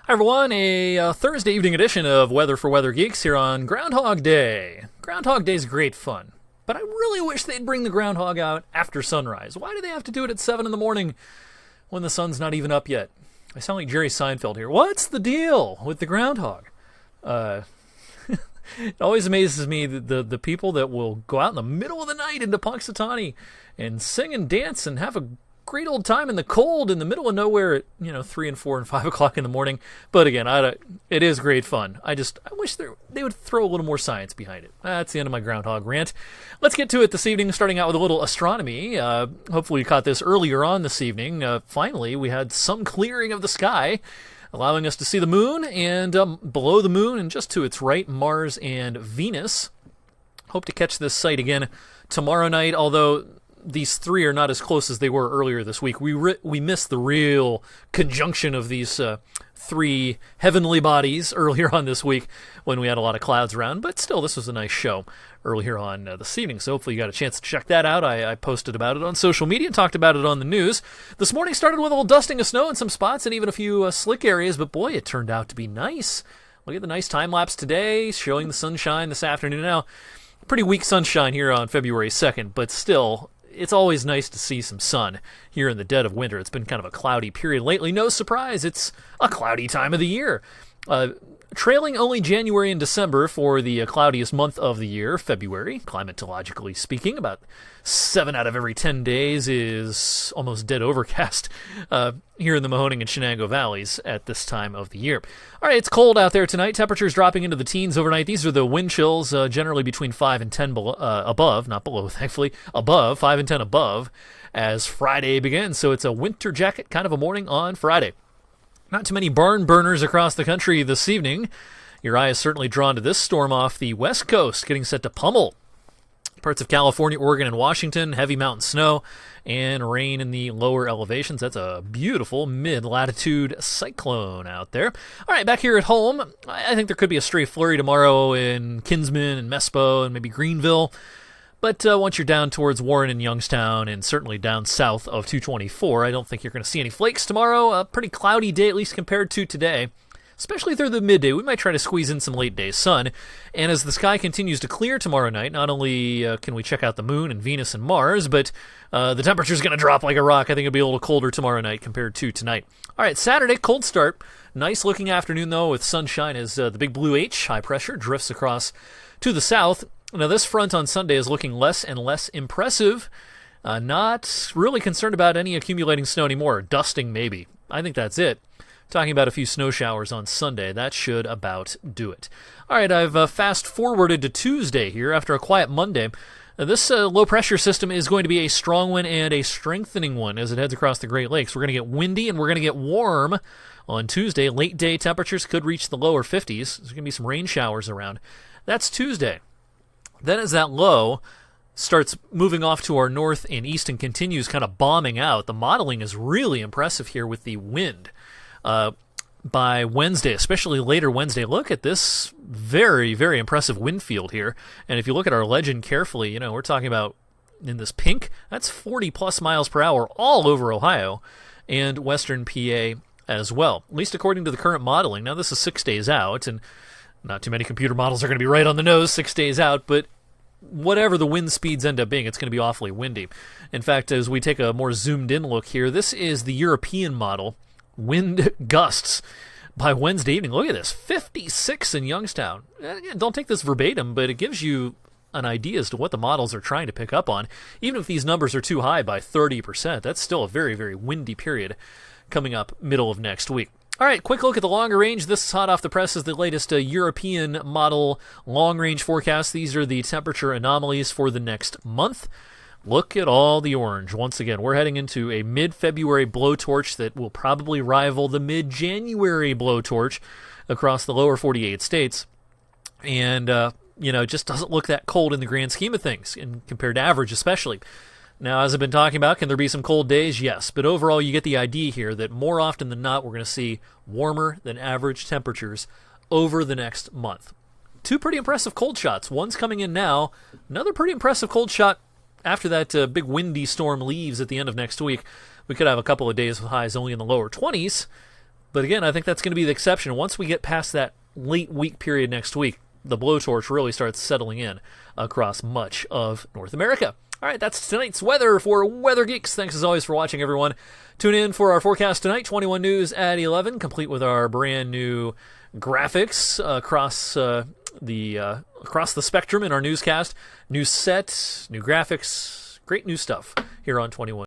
Hi everyone, a Thursday evening edition of Weather for Weather Geeks here on Groundhog Day. Groundhog Day's great fun, but I really wish they'd bring the groundhog out after sunrise. Why do they have to do it at 7 in the morning when the sun's not even up yet? I sound like Jerry Seinfeld here. What's the deal with the groundhog? It always amazes me the people that will go out in the middle of the night into Punxsutawney and sing and dance and have a great old time in the cold in the middle of nowhere at 3 and 4 and 5 o'clock in the morning. But again, it is great fun. I wish they would throw a little more science behind it. That's the end of my groundhog rant. Let's get to it this evening, starting out with a little astronomy. Hopefully you caught this earlier on this evening. Finally, we had some clearing of the sky, allowing us to see the moon, and below the moon and just to its right, Mars and Venus. Hope to catch this sight again tomorrow night, although these three are not as close as they were earlier this week. We missed the real conjunction of these three heavenly bodies earlier on this week when we had a lot of clouds around, but still, this was a nice show earlier on this evening, so hopefully you got a chance to check that out. I posted about it on social media and talked about it on the news. This morning started with a little dusting of snow in some spots and even a few slick areas, but boy, it turned out to be nice. Look at the nice time-lapse today, showing the sunshine this afternoon. Now, pretty weak sunshine here on February 2nd, but still, it's always nice to see some sun here in the dead of winter. It's been kind of a cloudy period lately. No surprise, it's a cloudy time of the year. Trailing only January and December for the cloudiest month of the year, February, climatologically speaking. About 7 out of every 10 days is almost dead overcast here in the Mahoning and Shenango valleys at this time of the year. All right, it's cold out there tonight. Temperatures dropping into the teens overnight. These are the wind chills, generally between 5 and 10 above, not below, thankfully, above, 5 and 10 above, as Friday begins. So it's a winter jacket kind of a morning on Friday. Not too many barn burners across the country this evening. Your eye is certainly drawn to this storm off the west coast, getting set to pummel parts of California, Oregon, and Washington. Heavy mountain snow and rain in the lower elevations. That's a beautiful mid-latitude cyclone out there. All right, back here at home, I think there could be a stray flurry tomorrow in Kinsman and Mespo and maybe Greenville. But once you're down towards Warren and Youngstown and certainly down south of 224, I don't think you're going to see any flakes tomorrow. A pretty cloudy day, at least compared to today, especially through the midday. We might try to squeeze in some late-day sun. And as the sky continues to clear tomorrow night, not only can we check out the moon and Venus and Mars, but the temperature's going to drop like a rock. I think it'll be a little colder tomorrow night compared to tonight. All right, Saturday, cold start. Nice-looking afternoon, though, with sunshine as the big blue H, high pressure, drifts across to the south. Now, this front on Sunday is looking less and less impressive. Not really concerned about any accumulating snow anymore. Dusting, maybe. I think that's it. Talking about a few snow showers on Sunday. That should about do it. All right, I've fast-forwarded to Tuesday here after a quiet Monday. This low-pressure system is going to be a strong one and a strengthening one as it heads across the Great Lakes. We're going to get windy and we're going to get warm on Tuesday. Late-day temperatures could reach the lower 50s. There's going to be some rain showers around. That's Tuesday. Then as that low starts moving off to our north and east and continues kind of bombing out, the modeling is really impressive here with the wind. By Wednesday, especially later Wednesday, look at this very, very impressive wind field here. And if you look at our legend carefully, we're talking about in this pink, that's 40-plus miles per hour all over Ohio and western PA as well, at least according to the current modeling. Now, this is 6 days out, and not too many computer models are going to be right on the nose 6 days out, but whatever the wind speeds end up being, it's going to be awfully windy. In fact, as we take a more zoomed-in look here, this is the European model, wind gusts by Wednesday evening. Look at this, 56 in Youngstown. Again, don't take this verbatim, but it gives you an idea as to what the models are trying to pick up on. Even if these numbers are too high by 30%, that's still a very, very windy period coming up middle of next week. All right, quick look at the longer range. This is hot off the press is the latest European model long-range forecast. These are the temperature anomalies for the next month. Look at all the orange. Once again, we're heading into a mid-February blowtorch that will probably rival the mid-January blowtorch across the lower 48 states. And, it just doesn't look that cold in the grand scheme of things, and compared to average especially. Now, as I've been talking about, can there be some cold days? Yes, but overall you get the idea here that more often than not we're going to see warmer than average temperatures over the next month. Two pretty impressive cold shots. One's coming in now. Another pretty impressive cold shot after that big windy storm leaves at the end of next week. We could have a couple of days with highs only in the lower 20s. But again, I think that's going to be the exception. Once we get past that late week period next week, the blowtorch really starts settling in across much of North America. All right, that's tonight's weather for Weather Geeks. Thanks as always for watching, everyone. Tune in for our forecast tonight, 21 News at 11, complete with our brand new graphics across the spectrum in our newscast. New set, new graphics, great new stuff here on 21.